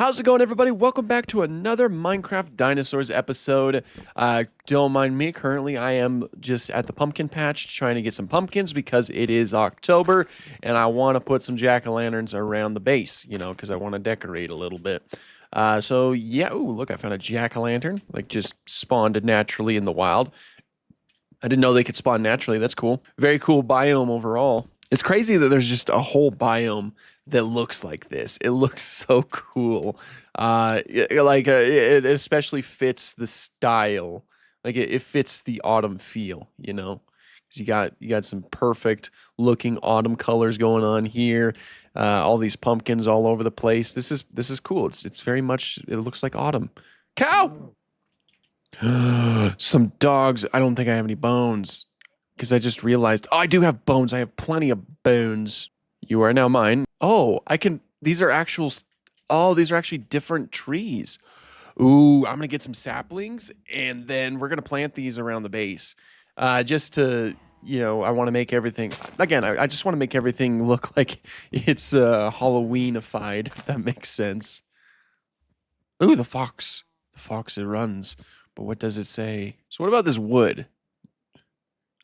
How's it going, everybody? Welcome back to another Minecraft Dinosaurs episode. Don't mind me. Currently, I am just at the pumpkin patch trying to get some pumpkins because it is October and I want to put some jack-o'-lanterns around the base, because I want to decorate a little bit. So, yeah. Ooh, look, I found a jack-o'-lantern, just spawned naturally in the wild. I didn't know they could spawn naturally. That's cool. Very cool biome overall. It's crazy that there's just a whole biome that looks like this. It looks so cool. It especially fits the style. It fits the autumn feel, because you got some perfect looking autumn colors going on here. All these pumpkins all over the place. This is cool. It's very much, it looks like autumn. Cow! Some dogs. I don't think I have any bones. Because I just realized, I do have bones. I have plenty of bones. You are now mine. Oh, these are actually different trees. Ooh, I'm going to get some saplings, and then we're going to plant these around the base. Just to, I want to make everything, again, I just want to make everything look like it's Halloween-ified, if that makes sense. Ooh, the fox. The fox, it runs. But what does it say? So what about this wood?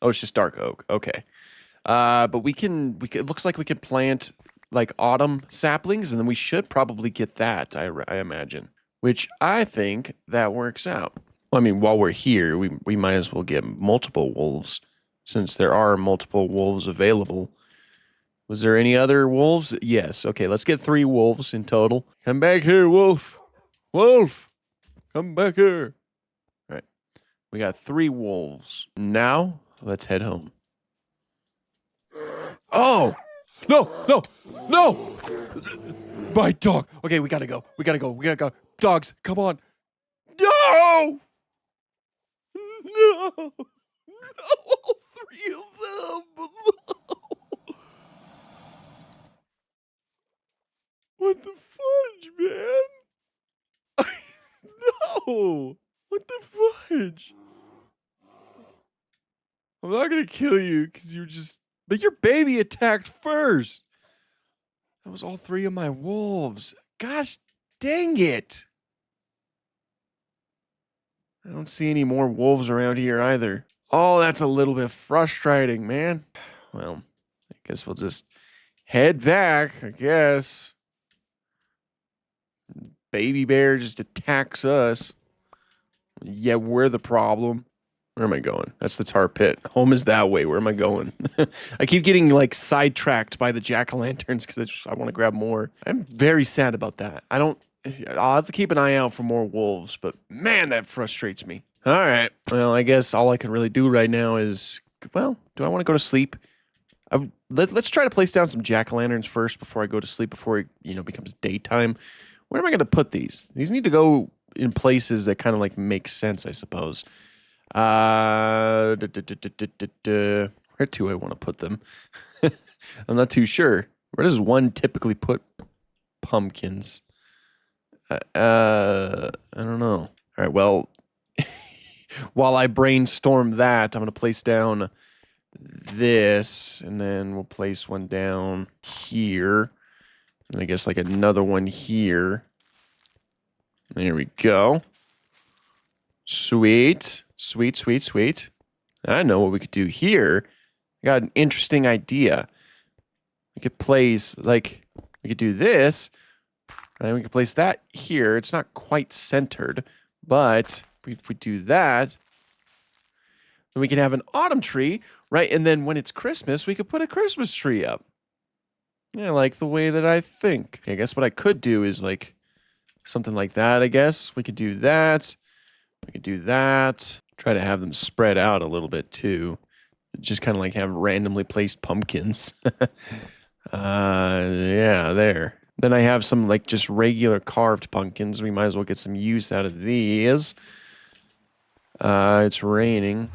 Oh, it's just dark oak. Okay. But it looks like we could plant autumn saplings, and then we should probably get that, I imagine. Which I think that works out. Well, I mean, while we're here, we might as well get multiple wolves, since there are multiple wolves available. Was there any other wolves? Yes. Okay, let's get 3 wolves in total. Come back here, wolf. Wolf! Come back here. All right. We got 3 wolves. Now, let's head home. Oh! No! My dog! Okay, we gotta go. We gotta go. Dogs, come on. No! No! All 3 of them! No! What the fudge, man? No! What the fudge? I'm not gonna kill you because you're just... But your baby attacked first. That was all 3 of my wolves. Gosh dang it. I don't see any more wolves around here either. Oh, that's a little bit frustrating, man. Well, I guess we'll just head back, I guess. Baby bear just attacks us. Yeah, we're the problem. Where am I going? That's the tar pit. Home is that way. Where am I going? I keep getting sidetracked by the jack-o'-lanterns because I want to grab more. I'm very sad about that. I'll have to keep an eye out for more wolves, but man, that frustrates me. All right. Well, I guess all I can really do right now is, well, do I want to go to sleep? Let's try to place down some jack-o'-lanterns first before I go to sleep, before it becomes daytime. Where am I going to put these? These need to go in places that kind of make sense, I suppose. Where do I want to put them? I'm not too sure. Where does one typically put pumpkins? I don't know. All right, well, while I brainstorm that, I'm going to place down this, and then we'll place one down here, and I guess another one here. There we go. Sweet. Sweet. I know what we could do here. I got an interesting idea. We could place, we could do this, and we could place that here. It's not quite centered, but if we do that, then we can have an autumn tree, right? And then when it's Christmas, we could put a Christmas tree up. Yeah, I like the way that I think. Okay, I guess what I could do is, something like that, I guess. We could do that. We could do that. Try to have them spread out a little bit too. Just kind of have randomly placed pumpkins. Yeah, there. Then I have some just regular carved pumpkins. We might as well get some use out of these. It's raining.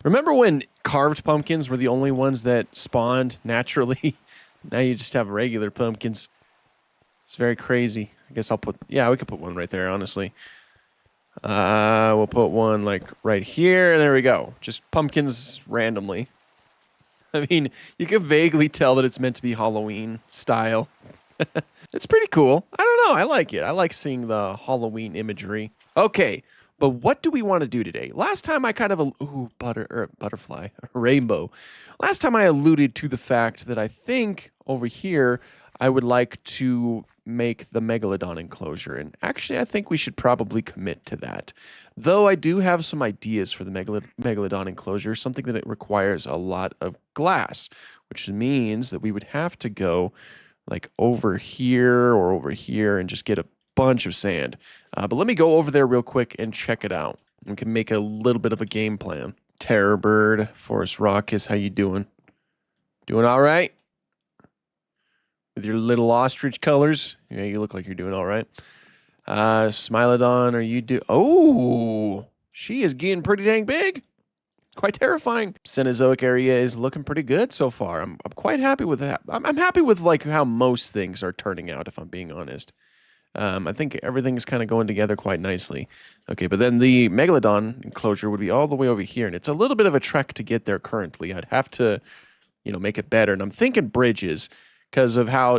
Remember when carved pumpkins were the only ones that spawned naturally? Now you just have regular pumpkins. It's very crazy. I guess we could put one right there, honestly. We'll put one right here. There we go. Just pumpkins randomly. I mean, you can vaguely tell that it's meant to be Halloween style. It's pretty cool. I don't know. I like it. I like seeing the Halloween imagery. Okay, but what do we want to do today? Last time I kind of butterfly, rainbow. Last time I alluded to the fact that I think over here I would like to make the Megalodon enclosure, and actually I think we should probably commit to that. Though I do have some ideas for the Megalodon enclosure, something that it requires a lot of glass, which means that we would have to go like over here or over here and just get a bunch of sand. But let me go over there real quick and check it out. We can make a little bit of a game plan. Terror Bird, Forest Raucous, how you doing? Doing all right? With your little ostrich colors? Yeah, you look like you're doing all right. Smilodon, are you Oh, she is getting pretty dang big. Quite terrifying. Cenozoic area is looking pretty good so far. I'm quite happy with that. I'm happy with like how most things are turning out, if I'm being honest. I think everything's kind of going together quite nicely. Okay, but then the Megalodon enclosure would be all the way over here, and it's a little bit of a trek to get there currently. I'd have to, make it better. And I'm thinking bridges because of how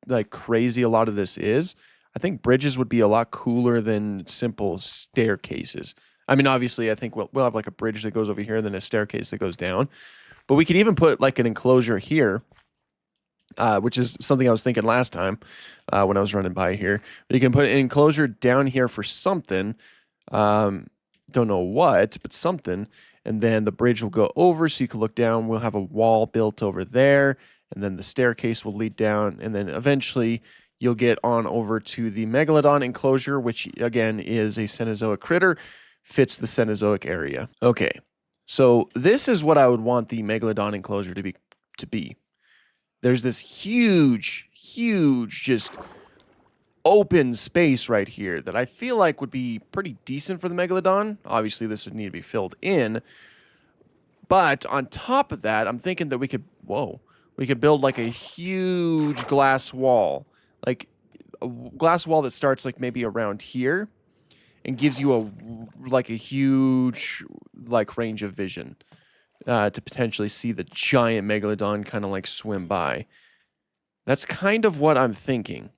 like crazy a lot of this is. I think bridges would be a lot cooler than simple staircases. I mean, obviously, I think we'll have like a bridge that goes over here and then a staircase that goes down. But we could even put like an enclosure here, which is something I was thinking last time when I was running by here. But you can put an enclosure down here for something. Don't know what, but something. And then the bridge will go over so you can look down. We'll have a wall built over there. And then the staircase will lead down. And then eventually you'll get on over to the Megalodon enclosure, which again is a Cenozoic critter. Fits the Cenozoic area. Okay, so this is what I would want the Megalodon enclosure to be. There's this huge, just open space right here that I feel like would be pretty decent for the Megalodon. Obviously, this would need to be filled in. But on top of that, I'm thinking that we could build like a huge glass wall. Like a glass wall that starts like maybe around here. And gives you a huge range of vision to potentially see the giant Megalodon kind of like swim by. That's kind of what I'm thinking.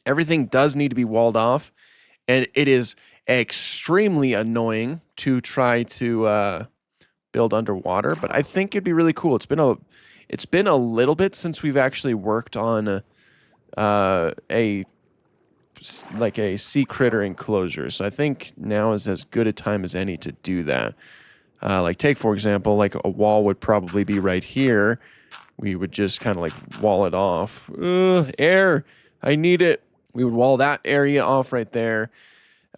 Everything does need to be walled off, and it is extremely annoying to try to build underwater. But I think it'd be really cool. It's been a little bit since we've actually worked on a sea critter enclosure. So I think now is as good a time as any to do that. Take, for example, like a wall would probably be right here. We would just kind of like wall it off. Air, I need it. We would wall that area off right there.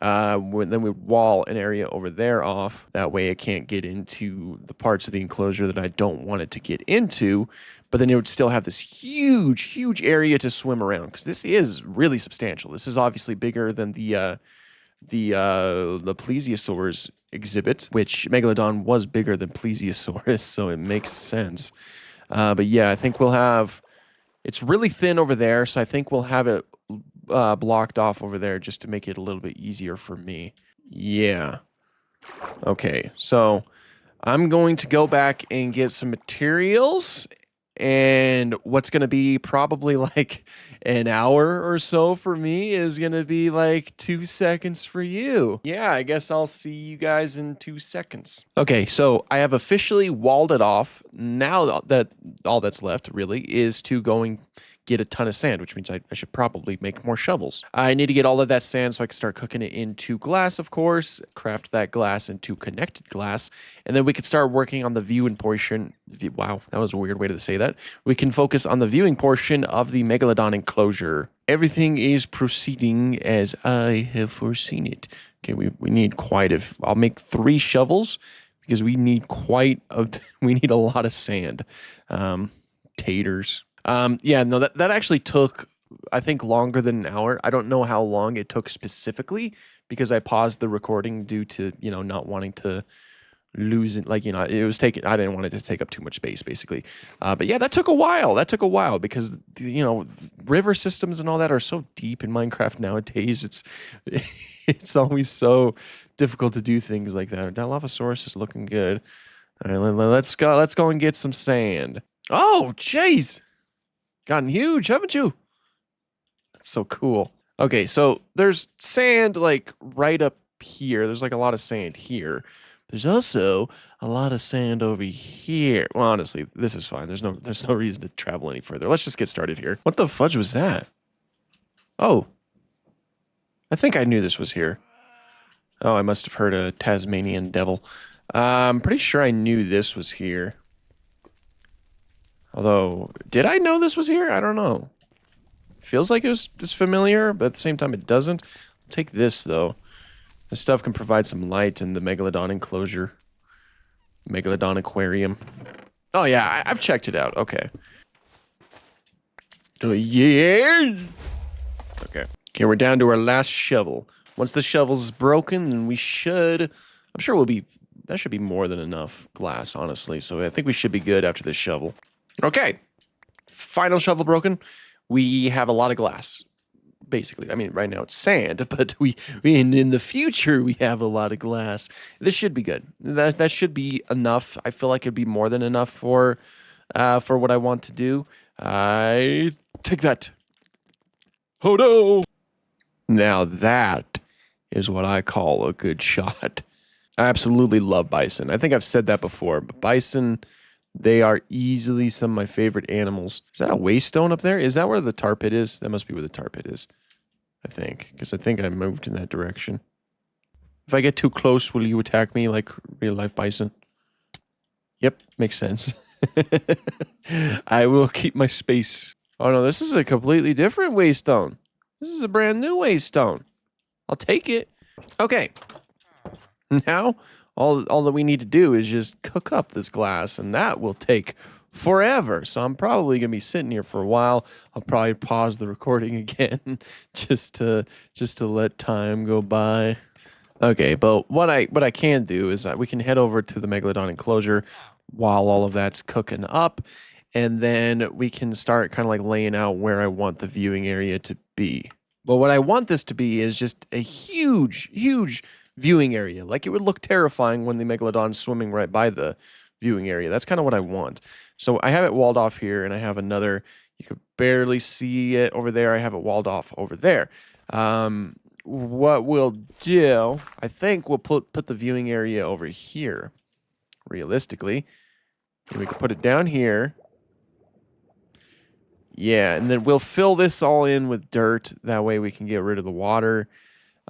Then we would wall an area over there off. That way it can't get into the parts of the enclosure that I don't want it to get into. But then it would still have this huge area to swim around because this is really substantial. This is obviously bigger than the plesiosaurs exhibit, which Megalodon was bigger than plesiosaurus, so it makes sense. But yeah, I think we'll have. It's really thin over there, so I think we'll have it blocked off over there just to make it a little bit easier for me. Yeah. Okay, so I'm going to go back and get some materials. And what's going to be probably like an hour or so for me is going to be like 2 seconds for you. Yeah, I guess I'll see you guys in 2 seconds. Okay, so I have officially walled it off. Now that all that's left really is to get a ton of sand, which means I should probably make more shovels. I need to get all of that sand so I can start cooking it into glass, of course, craft that glass into connected glass, and then we can start working on the viewing portion. Wow, that was a weird way to say that. We can focus on the viewing portion of the Megalodon enclosure. Everything is proceeding as I have foreseen it. Okay, we need I'll make 3 shovels because we need a lot of sand. Taters. Yeah, no, that actually took, I think, longer than an hour. I don't know how long it took specifically because I paused the recording due to, not wanting to lose it. I didn't want it to take up too much space, basically. But yeah, that took a while because, river systems and all that are so deep in Minecraft nowadays. It's always so difficult to do things like that. Dilophosaurus is looking good. All right, let's go and get some sand. Oh, jeez. gotten huge, haven't you? That's so cool. Okay, so there's sand like right up here. There's like a lot of sand here. There's also a lot of sand over here. Well, honestly, this is fine. There's no reason to travel any further. Let's just get started here. What the fudge was that? Oh. I think I knew this was here. Oh, I must have heard a Tasmanian devil. I'm pretty sure I knew this was here. Although, did I know this was here? I don't know. Feels like it was just familiar, but at the same time it doesn't. I'll take this, though. This stuff can provide some light in the Megalodon enclosure. Megalodon Aquarium. Oh, yeah, I've checked it out. Okay. Oh, yeah! Okay. Okay, we're down to our last shovel. Once the shovel's broken, then we should... I'm sure that should be more than enough glass, honestly. So I think we should be good after this shovel. Okay. Final shovel broken. We have a lot of glass, basically. I mean, right now it's sand, but in the future we have a lot of glass. This should be good. That should be enough. I feel like it'd be more than enough for what I want to do. I take that. Oh no! Now that is what I call a good shot. I absolutely love bison. I think I've said that before, but bison, they are easily some of my favorite animals. Is that a waystone up there? Is that where the tar pit is? That must be where the tar pit is, I think, because I think I moved in that direction. If I get too close, will you attack me like real life bison? Yep, makes sense. I will keep my space. Oh no, this is a completely different waystone. This is a brand new waystone. I'll take it. Okay. Now, all that we need to do is just cook up this glass, and that will take forever. So I'm probably going to be sitting here for a while. I'll probably pause the recording again just to let time go by. Okay, but what I can do is we can head over to the Megalodon enclosure while all of that's cooking up, and then we can start kind of like laying out where I want the viewing area to be. But what I want this to be is just a huge, huge viewing area. Like it would look terrifying when the Megalodon's swimming right by the viewing area. That's kind of what I want. So I have it walled off here, and I have another, you could barely see it over there. I have it walled off over there. What we'll do, I think we'll put the viewing area over here, realistically. And we can put it down here. Yeah, and then we'll fill this all in with dirt. That way we can get rid of the water.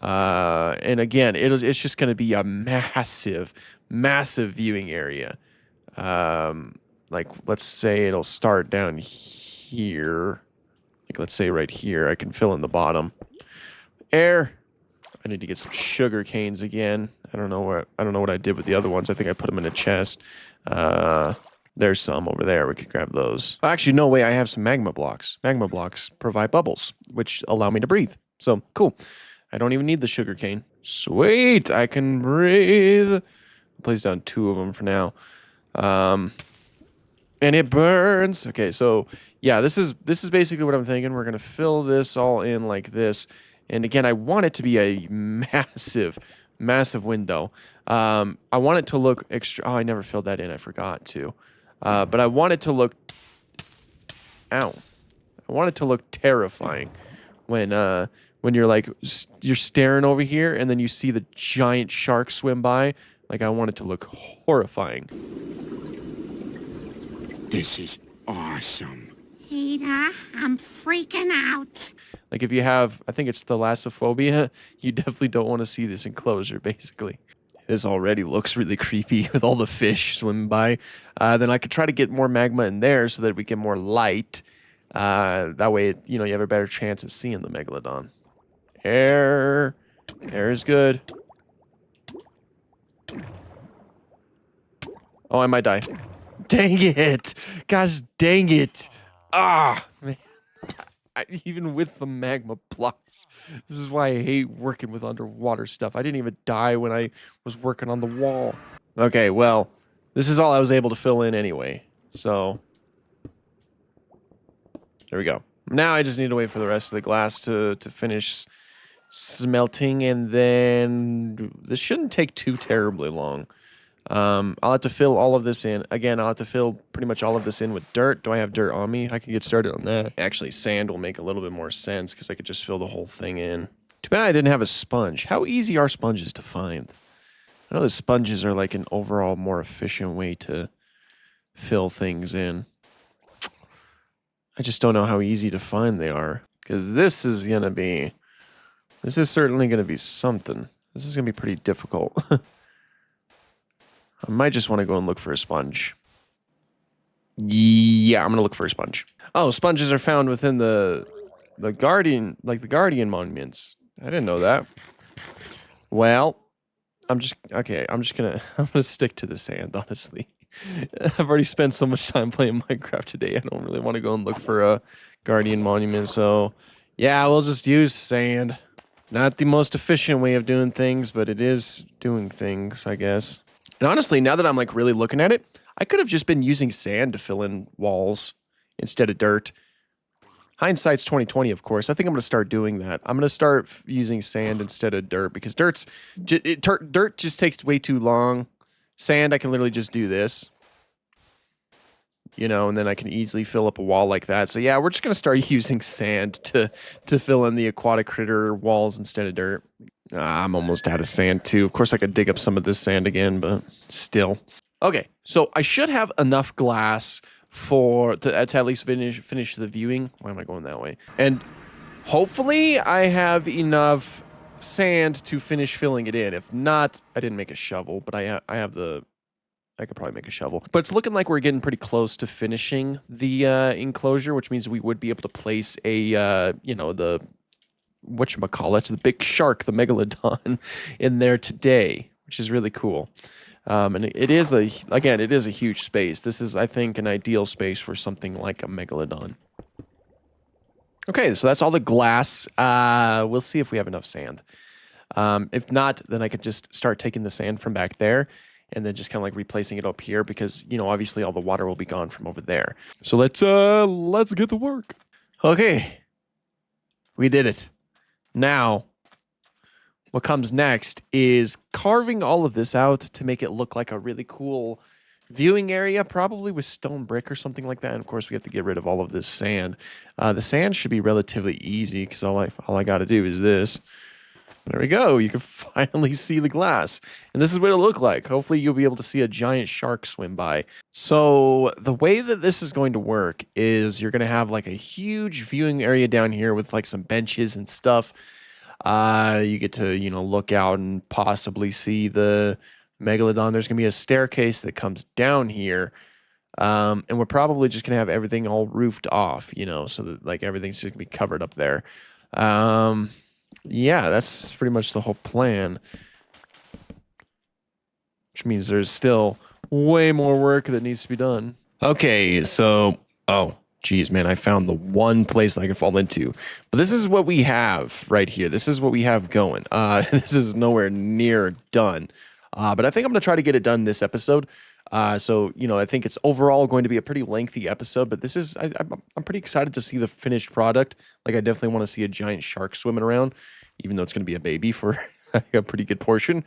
And again, it's just going to be a massive, massive viewing area. Like, let's say it'll start down here. Like, let's say right here. I can fill in the bottom. Air. I need to get some sugar canes again. I don't know what I did with the other ones. I think I put them in a chest. There's some over there. We could grab those. Actually, no way. I have some magma blocks. Magma blocks provide bubbles, which allow me to breathe. So, cool. I don't even need the sugar cane. Sweet. I can breathe. I'll place down 2 of them for now. And it burns. Okay, so, yeah, this is basically what I'm thinking. We're going to fill this all in like this. And again, I want it to be a massive, massive window. I want it to look extra... Oh, I never filled that in. I forgot to. But I want it to look... Ow. I want it to look terrifying when you're like... You're staring over here and then you see the giant shark swim by. Like, I want it to look horrifying. This is awesome. Peter, I'm freaking out. Like if you have, I think it's thalassophobia, you definitely don't want to see this enclosure, basically. This already looks really creepy with all the fish swimming by. Then I could try to get more magma in there so that we get more light. That way, you have a better chance at seeing the Megalodon. Air is good. Oh, I might die. Dang it! Gosh dang it! Ah, man. Even with the magma blocks. This is why I hate working with underwater stuff. I didn't even die when I was working on the wall. Okay, well, this is all I was able to fill in anyway. So, there we go. Now I just need to wait for the rest of the glass to finish smelting, and then this shouldn't take too terribly long. I'll have to fill all of this in. Again, I'll have to fill pretty much all of this in with dirt. Do I have dirt on me? I can get started on that. Actually, sand will make a little bit more sense because I could just fill the whole thing in. Too bad I didn't have a sponge. How easy are sponges to find? I know the sponges are like an overall more efficient way to fill things in. I just don't know how easy to find they are. Because this is certainly gonna be something. This is gonna be pretty difficult. I might just want to go and look for a sponge. Yeah, I'm gonna look for a sponge. Oh, sponges are found within the guardian, like the guardian monuments. I didn't know that. Well, I'm just gonna stick to the sand, honestly. I've already spent so much time playing Minecraft today. I don't really want to go and look for a guardian monument. So, yeah, we'll just use sand. Not the most efficient way of doing things, but it is doing things, I guess. And honestly, now that I'm like really looking at it, I could have just been using sand to fill in walls instead of dirt. Hindsight's 2020, of course. I think I'm going to start doing that. I'm going to start using sand instead of dirt because dirt just takes way too long. Sand, I can literally just do this. You know, and then I can easily fill up a wall like that. So yeah, we're just going to start using sand to fill in the aquatic critter walls instead of dirt. I'm almost out of sand too. Of course, I could dig up some of this sand again, but still. Okay, so I should have enough glass to at least finish the viewing. Why am I going that way? And hopefully I have enough sand to finish filling it in. If not, I didn't make a shovel, but I could probably make a shovel. But it's looking like we're getting pretty close to finishing the enclosure, which means we would be able to place a, the whatchamacallit, the big shark, the Megalodon, in there today, which is really cool. And it is a huge space. This is, I think, an ideal space for something like a Megalodon. Okay, so that's all the glass. We'll see if we have enough sand. If not, then I could just start taking the sand from back there and then just kind of like replacing it up here because, you know, obviously all the water will be gone from over there. So let's get to work. Okay, we did it. Now, what comes next is carving all of this out to make it look like a really cool viewing area, probably with stone brick or something like that. And of course, we have to get rid of all of this sand. The sand should be relatively easy because all I got to do is this. There we go. You can finally see the glass. And this is what it'll look like. Hopefully, you'll be able to see a giant shark swim by. So the way that this is going to work is you're going to have like a huge viewing area down here with like some benches and stuff. You get to, look out and possibly see the Megalodon. There's going to be a staircase that comes down here. And we're probably just going to have everything all roofed off, so that like everything's just going to be covered up there. Yeah, that's pretty much the whole plan. Which means there's still way more work that needs to be done. Okay, so, geez, man, I found the one place I can fall into. But this is what we have right here. This is what we have going. This is nowhere near done. But I think I'm going to try to get it done this episode. So, I think it's overall going to be a pretty lengthy episode, but this is, I'm pretty excited to see the finished product. Like, I definitely want to see a giant shark swimming around, even though it's going to be a baby for a pretty good portion.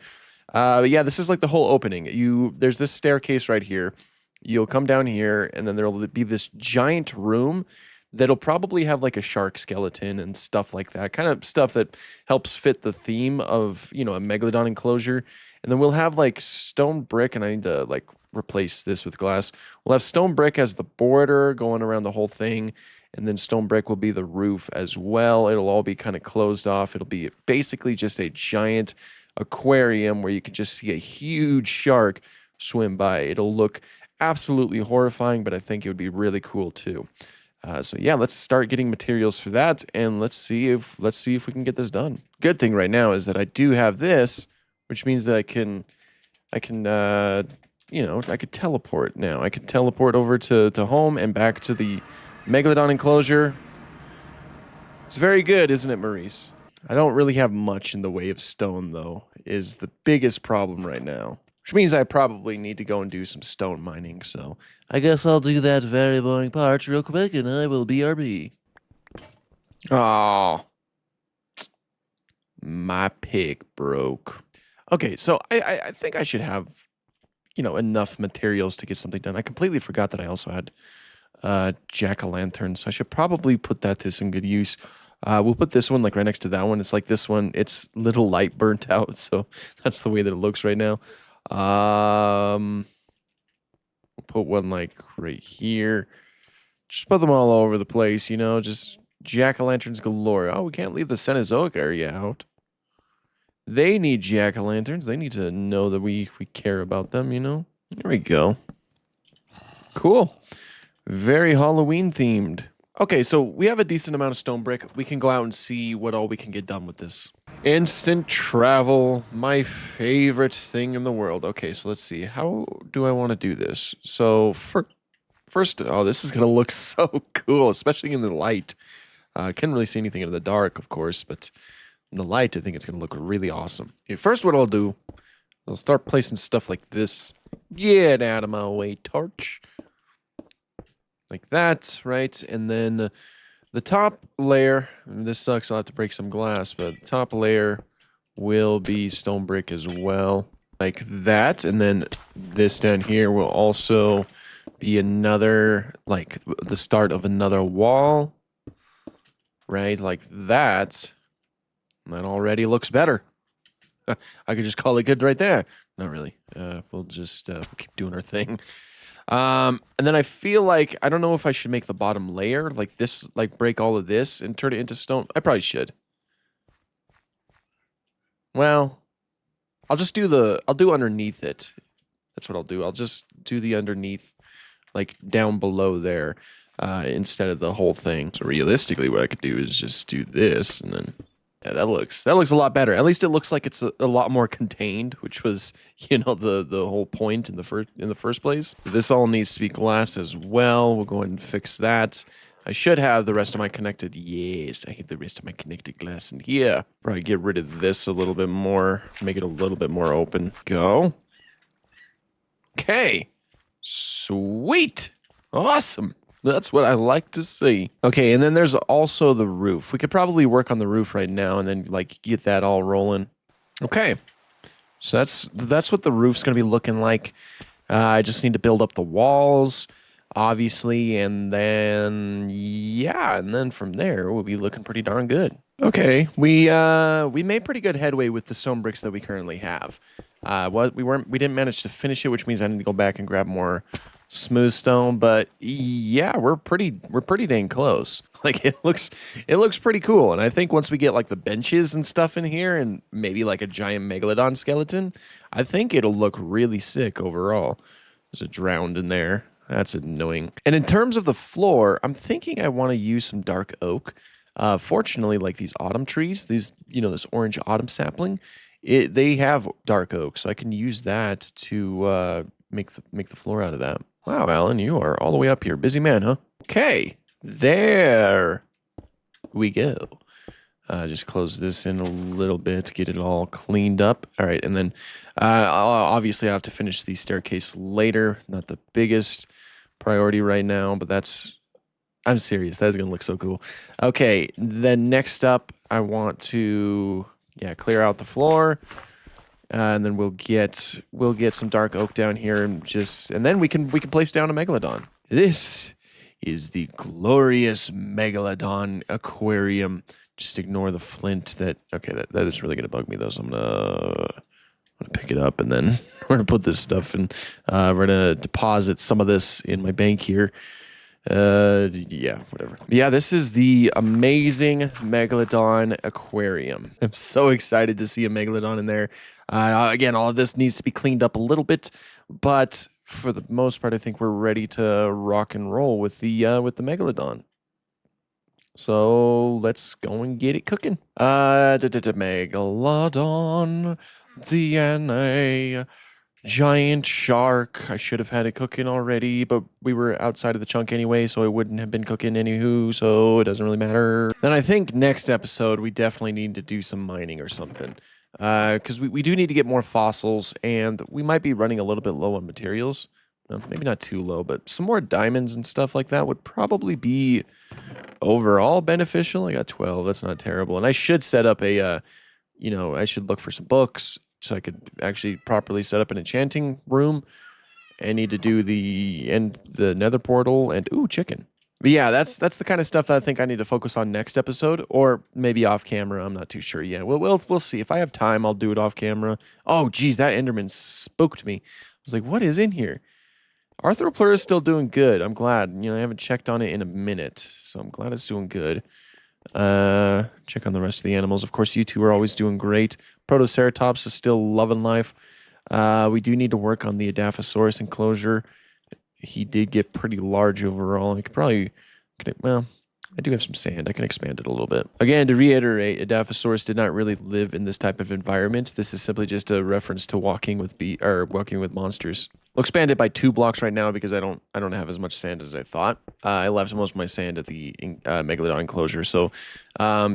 But yeah, this is like the whole opening. There's this staircase right here. You'll come down here, and then there'll be this giant room that'll probably have like a shark skeleton and stuff like that, kind of stuff that helps fit the theme of, a Megalodon enclosure. And then we'll have like stone brick, and I need to like replace this with glass. We'll have stone brick as the border going around the whole thing, and then stone brick will be the roof as well. It'll all be kind of closed off. It'll be basically just a giant aquarium where you can just see a huge shark swim by. It'll look absolutely horrifying, but I think it would be really cool too. So yeah, let's start getting materials for that, and let's see if we can get this done. Good thing right now is that I do have this, which means that I can I could teleport now. I could teleport over to home and back to the Megalodon enclosure. It's very good, isn't it, Maurice? I don't really have much in the way of stone, though, is the biggest problem right now. Which means I probably need to go and do some stone mining, so I guess I'll do that very boring part real quick, and I will BRB. Oh, my pick broke. Okay, so I think I should have enough materials to get something done. I completely forgot that I also had jack-o'-lanterns, so I should probably put that to some good use. We'll put this one like right next to that one. It's like this one, it's little light burnt out, so that's the way that it looks right now. We'll put one like right here. Just put them all over the place, just jack-o'-lanterns galore. Oh, we can't leave the Cenozoic area out. They need jack-o'-lanterns. They need to know that we care about them, There we go. Cool. Very Halloween themed. Okay, so we have a decent amount of stone brick. We can go out and see what all we can get done with this. Instant travel, my favorite thing in the world. Okay, so let's see. How do I want to do this? So first, oh, this is going to look so cool, especially in the light. I can't really see anything in the dark, of course, but in the light, I think it's going to look really awesome. Okay, first, what I'll do, I'll start placing stuff like this. Get out of my way, torch. Like that, right? And then the top layer, this sucks, I'll have to break some glass, but the top layer will be stone brick as well. Like that. And then this down here will also be another, like the start of another wall. Right? Like that. That already looks better. I could just call it good right there. Not really. We'll just keep doing our thing. And then I feel like, I don't know if I should make the bottom layer like this, like break all of this and turn it into stone. I probably should. Well, I'll do underneath it. That's what I'll do. I'll just do the underneath, like down below there, instead of the whole thing. So realistically, what I could do is just do this and then... Yeah, that looks a lot better. At least it looks like it's a lot more contained, which was, the whole point in the first place. This all needs to be glass as well. We'll go ahead and fix that. I should have the rest of my connected. Yes, I have the rest of my connected glass in here. Probably get rid of this a little bit more, make it a little bit more open. Go. Okay. Sweet. Awesome. That's what I like to see. Okay, and then there's also the roof. We could probably work on the roof right now and then like get that all rolling. Okay, so that's what the roof's gonna be looking like. I just need to build up the walls, obviously, and then yeah, and then from there we'll be looking pretty darn good. Okay, we made pretty good headway with the stone bricks that we currently have. We didn't manage to finish it, which means I need to go back and grab more smooth stone, but yeah, we're pretty dang close. Like it looks pretty cool, and I think once we get like the benches and stuff in here, and maybe like a giant megalodon skeleton, I think it'll look really sick overall. There's a drowned in there. That's annoying. And in terms of the floor, I'm thinking I want to use some dark oak. Fortunately, like these autumn trees, these this orange autumn sapling, they have dark oak, so I can use that to make the floor out of that. Wow, Alan, you are all the way up here. Busy man, huh? Okay, there we go. Just close this in a little bit, get it all cleaned up. All right, and then obviously I have to finish the staircase later. Not the biggest priority right now, but I'm serious. That's going to look so cool. Okay, then next up, I want to clear out the floor. And then we'll get some dark oak down here and then we can place down a megalodon. This is the glorious Megalodon aquarium. Just ignore the flint that is really gonna bug me though. So I'm gonna pick it up and then we're gonna put this stuff in. We're gonna deposit some of this in my bank here. Yeah, whatever. Yeah, this is the amazing Megalodon aquarium. I'm so excited to see a Megalodon in there. Again, all of this needs to be cleaned up a little bit, but for the most part, I think we're ready to rock and roll with the Megalodon. So let's go and get it cooking. Megalodon DNA. Giant shark. I should have had it cooking already, but we were outside of the chunk anyway, so it wouldn't have been cooking anywho, so it doesn't really matter. Then I think next episode, we definitely need to do some mining or something. Because we do need to get more fossils, and we might be running a little bit low on materials. Well, maybe not too low, but some more diamonds and stuff like that would probably be overall beneficial. I got 12. That's not terrible. And I should set up I should look for some books so I could actually properly set up an enchanting room. I need to do the nether portal and ooh, chicken. But yeah, that's the kind of stuff that I think I need to focus on next episode, or maybe off camera. I'm not too sure yet. We'll see. If I have time, I'll do it off camera. Oh, geez, that Enderman spooked me. I was like, what is in here? Arthropleura is still doing good. I'm glad. You know, I haven't checked on it in a minute, so I'm glad it's doing good. Check on the rest of the animals. Of course, you two are always doing great. Protoceratops is still loving life. We do need to work on the Adaphosaurus enclosure. He did get pretty large overall. I could probably, well, I do have some sand. I can expand it a little bit. Again, to reiterate, Adaphosaurus did not really live in this type of environment. This is simply just a reference to walking with monsters. We'll expand it by 2 blocks right now because I don't have as much sand as I thought. I left most of my sand at the Megalodon enclosure, so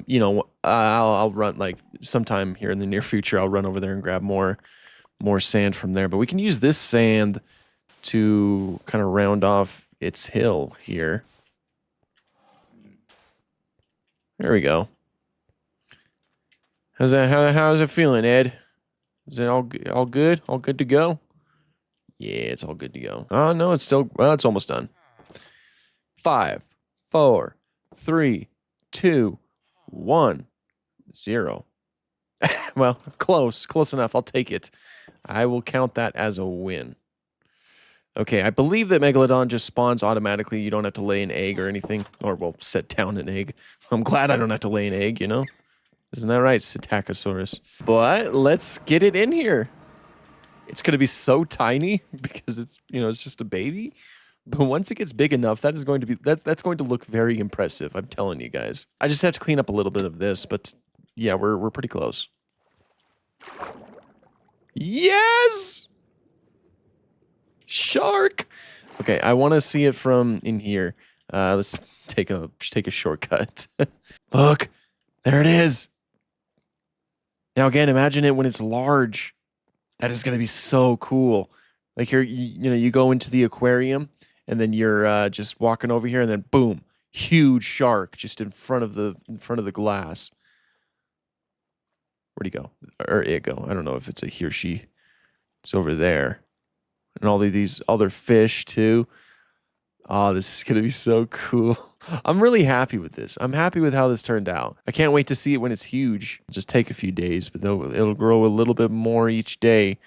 you know, I'll run like sometime here in the near future. I'll run over there and grab more sand from there. But we can use this sand to kind of round off its hill here. There we go. How's it feeling, Ed? Is it all good? All good to go? Yeah, it's all good to go. Oh no, it's still it's almost done. 5, 4, 3, 2, 1, 0. Well, close enough. I'll take it. I will count that as a win. Okay, I believe that Megalodon just spawns automatically. You don't have to lay an egg or anything. Or, well, set down an egg. I'm glad I don't have to lay an egg, you know? Isn't that right, Psittacosaurus? But let's get it in here. It's going to be so tiny because it's, you know, it's just a baby. But once it gets big enough, that is going to be, that's going to look very impressive. I'm telling you guys. I just have to clean up a little bit of this, but yeah, we're pretty close. Yes! Shark! Okay, I want to see it from in here. Let's take a shortcut. Look, there it is. Now again, imagine it when it's large. That is going to be so cool. Like here, you know, you go into the aquarium, and then you're just walking over here, and then boom, huge shark just in front of the glass. Where'd he go? Or it go? I don't know if it's a he or she. It's over there. And all these other fish too. Oh, this is going to be so cool. I'm really happy with this. I'm happy with how this turned out. I can't wait to see it when it's huge. It'll just take a few days, but it'll grow a little bit more each day.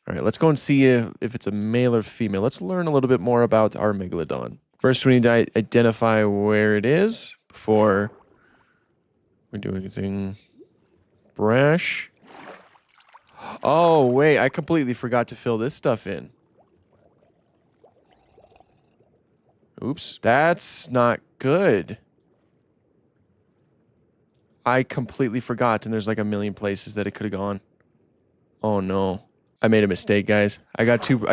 All right, let's go and see if it's a male or female. Let's learn a little bit more about our Megalodon. First, we need to identify where it is before we do anything brash. Oh, wait, I completely forgot to fill this stuff in. Oops, that's not good. I completely forgot, and there's like a million places that it could have gone. Oh no. I made a mistake, guys. I got too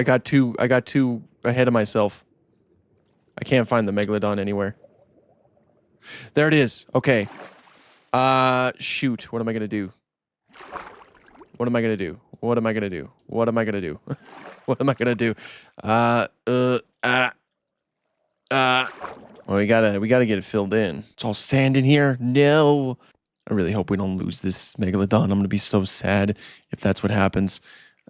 ahead of myself. I can't find the Megalodon anywhere. There it is. Okay. Shoot. What am I gonna do? What am I gonna do? What am I gonna do? What am I gonna do? What am I gonna do? Well, we gotta get it filled in. It's all sand in here. No. I really hope we don't lose this Megalodon. I'm gonna be so sad if that's what happens.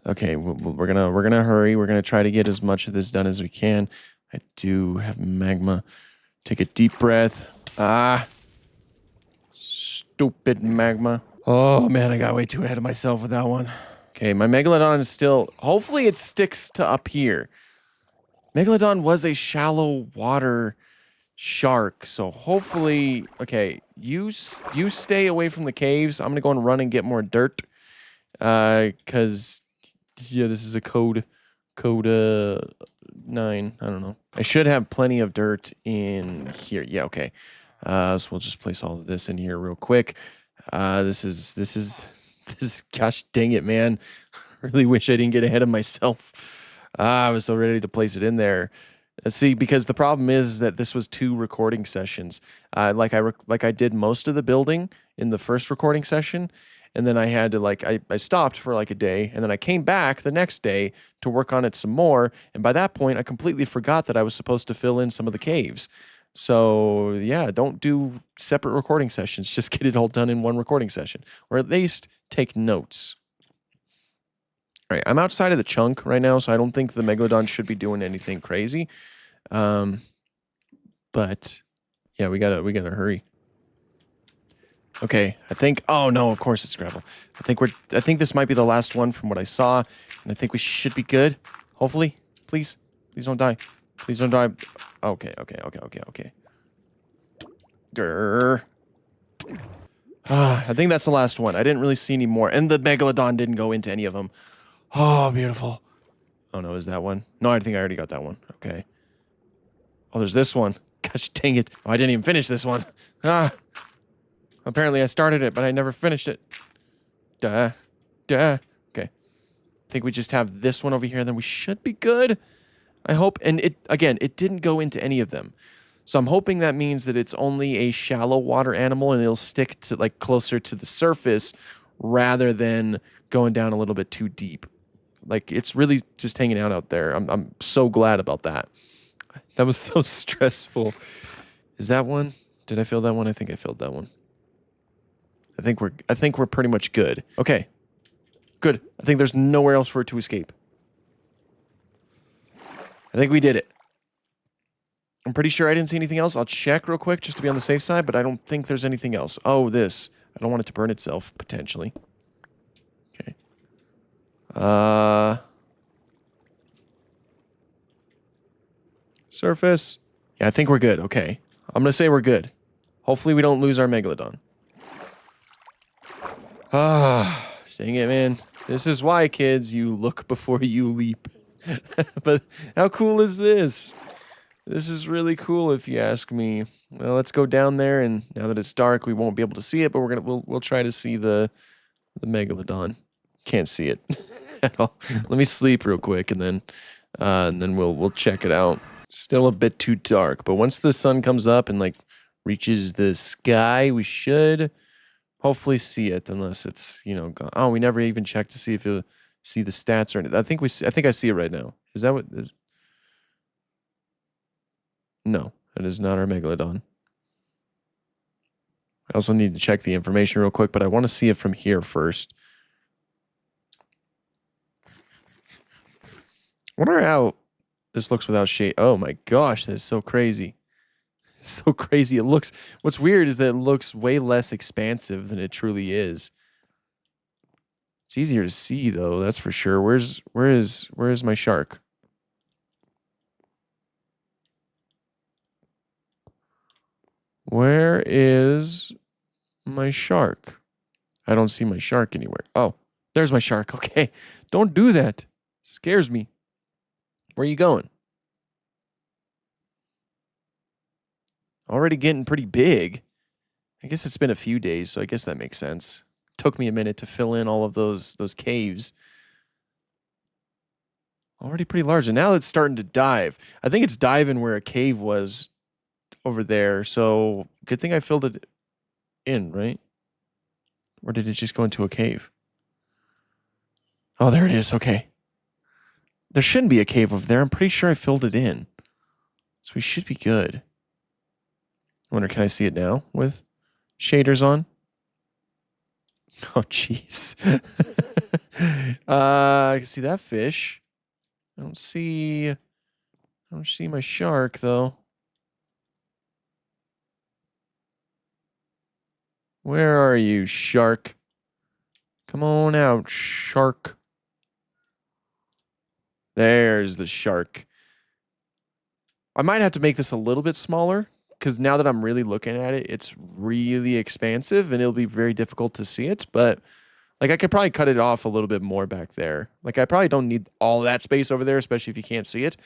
Okay, we're gonna hurry. We're gonna try to get as much of this done as we can. I do have magma. Take a deep breath. Stupid magma. Oh man, I got way too ahead of myself with that one. Okay, my Megalodon is still. Hopefully, it sticks to up here. Megalodon was a shallow water shark, so hopefully, okay, you stay away from the caves. I'm gonna go and run and get more dirt, cause yeah, this is a code 9. I don't know. I should have plenty of dirt in here. Yeah, okay. So we'll just place all of this in here real quick. This is gosh dang it, man. I really wish I didn't get ahead of myself. I was so ready to place it in there. See, because the problem is that this was 2 recording sessions. Like I did most of the building in the first recording session, and then I had to I stopped for like a day, and then I came back the next day to work on it some more. And by that point, I completely forgot that I was supposed to fill in some of the caves. So yeah, don't do separate recording sessions. Just get it all done in one recording session, or at least take notes. All right, I'm outside of the chunk right now, so I don't think the Megalodon should be doing anything crazy. But yeah, we gotta hurry. Okay, I think. Oh no, of course it's gravel. I think this might be the last one from what I saw, and I think we should be good. Hopefully, please don't die. Please don't die. Okay. Grr. I think that's the last one. I didn't really see any more, and the Megalodon didn't go into any of them. Oh, beautiful. Oh no, is that one? No, I think I already got that one. Okay. Oh, there's this one. Gosh dang it. Oh, I didn't even finish this one. Apparently I started it, but I never finished it. Okay. I think we just have this one over here, and then we should be good. I hope. And it didn't go into any of them. So I'm hoping that means that it's only a shallow water animal, and it'll stick to like closer to the surface rather than going down a little bit too deep. Like, it's really just hanging out there. I'm so glad about that. That was so stressful. Is that one? Did I fill that one? I think I filled that one. I think we're pretty much good. Okay. Good. I think there's nowhere else for it to escape. I think we did it. I'm pretty sure I didn't see anything else. I'll check real quick just to be on the safe side, but I don't think there's anything else. Oh, this. I don't want it to burn itself, potentially. Okay. Surface. Yeah, I think we're good. Okay. I'm going to say we're good. Hopefully we don't lose our Megalodon. Dang it, man. This is why, kids, you look before you leap. But how cool is this? This is really cool if you ask me. Well, let's go down there, and now that it's dark, we won't be able to see it, but we'll try to see the Megalodon. Can't see it at all. Let me sleep real quick, and then we'll check it out. Still a bit too dark, but once the sun comes up and like reaches the sky, we should hopefully see it, unless it's, you know, gone. Oh, we never even checked to see if you'll see the stats or anything. I think I see it right now. Is that what is? No, that is not our Megalodon. I also need to check the information real quick, but I want to see it from here first. Wonder how this looks without shade. Oh my gosh, that's so crazy. So crazy. It looks, what's weird is that it looks way less expansive than it truly is. It's easier to see though, that's for sure. Where is my shark? Where is my shark? I don't see my shark anywhere. Oh, there's my shark. Okay. Don't do that. Scares me. Where are you going? Already getting pretty big. I guess it's been a few days, so I guess that makes sense. Took me a minute to fill in all of those caves. Already pretty large, and now it's starting to dive. I think it's diving where a cave was over there, so good thing I filled it in, right? Or did it just go into a cave? Oh, there it is. Okay. There shouldn't be a cave over there. I'm pretty sure I filled it in. So we should be good. I wonder, can I see it now with shaders on? Oh, jeez. I can see that fish. I don't see my shark, though. Where are you, shark? Come on out, shark. There's the shark. I might have to make this a little bit smaller, because now that I'm really looking at it, it's really expansive, and it'll be very difficult to see it, but like I could probably cut it off a little bit more back there. Like I probably don't need all that space over there, especially if you can't see it.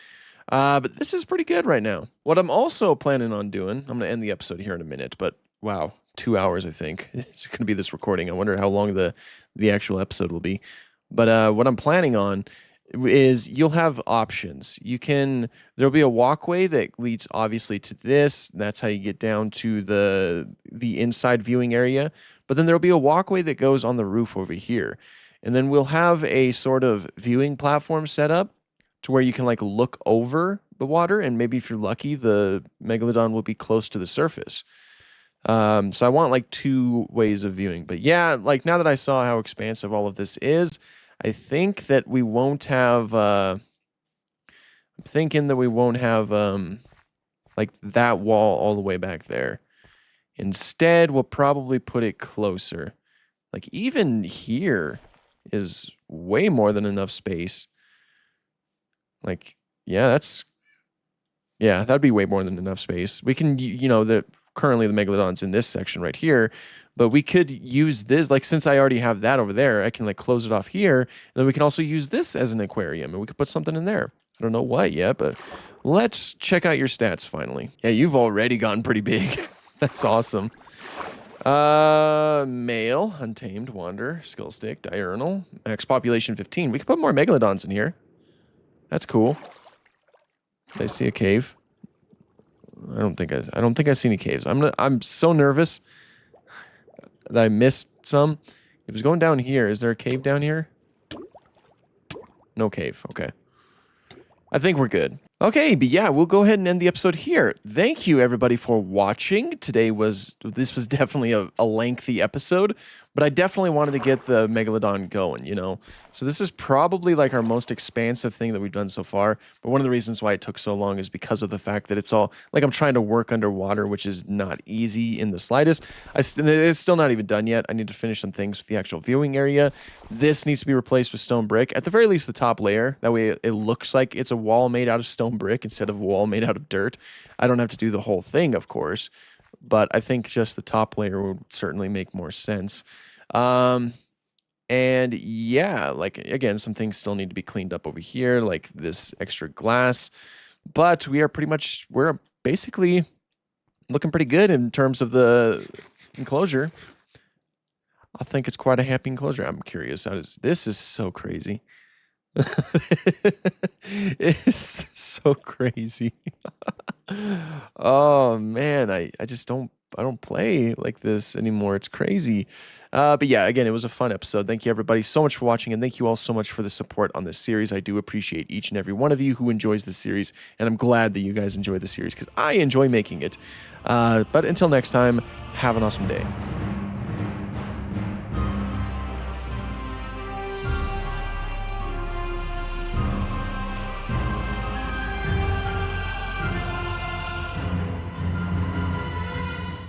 But this is pretty good right now. What I'm also planning on doing, I'm going to end the episode here in a minute, but wow, 2 hours, I think. It's going to be this recording. I wonder how long the actual episode will be. But what I'm planning on is you'll have options. There'll be a walkway that leads obviously to this. That's how you get down to the inside viewing area. But then there'll be a walkway that goes on the roof over here. And then we'll have a sort of viewing platform set up to where you can like look over the water, and maybe if you're lucky, the Megalodon will be close to the surface. So I want like 2 ways of viewing. But yeah, like now that I saw how expansive all of this is, I think that we won't have, I'm thinking that we won't have like that wall all the way back there. Instead, we'll probably put it closer. Like even here is way more than enough space. Like, yeah, that'd be way more than enough space. We can, currently the Megalodon's in this section right here, but we could use this, like, since I already have that over there, I can like close it off here, and then we can also use this as an aquarium, and we could put something in there. I don't know what yet, but let's check out your stats finally. Yeah, you've already gotten pretty big. That's awesome. Male, untamed, wander, skill stick, diurnal, max population 15. We could put more Megalodons in here. That's cool. Did I see a cave? I don't think I see any caves. I'm so nervous that I missed some. It was going down here. Is there a cave down here? No cave. Okay. I think we're good. Okay, but yeah, we'll go ahead and end the episode here. Thank you, everybody, for watching. This was definitely a lengthy episode, but I definitely wanted to get the Megalodon going, So this is probably like our most expansive thing that we've done so far, but one of the reasons why it took so long is because of the fact that it's all, like I'm trying to work underwater, which is not easy in the slightest. It's still not even done yet. I need to finish some things with the actual viewing area. This needs to be replaced with stone brick, at the very least the top layer. That way it looks like it's a wall made out of stone brick instead of a wall made out of dirt. I don't have to do the whole thing, of course, but I think just the top layer would certainly make more sense. And yeah, like again, some things still need to be cleaned up over here, like this extra glass, but we're basically looking pretty good in terms of the enclosure. I think it's quite a happy enclosure. I'm curious, this is so crazy. It's so crazy. Oh man, I don't play like this anymore. It's crazy. But yeah, again, it was a fun episode. Thank you everybody so much for watching, and thank you all so much for the support on this series. I do appreciate each and every one of you who enjoys the series, and I'm glad that you guys enjoy the series because I enjoy making it. But until next time, have an awesome day.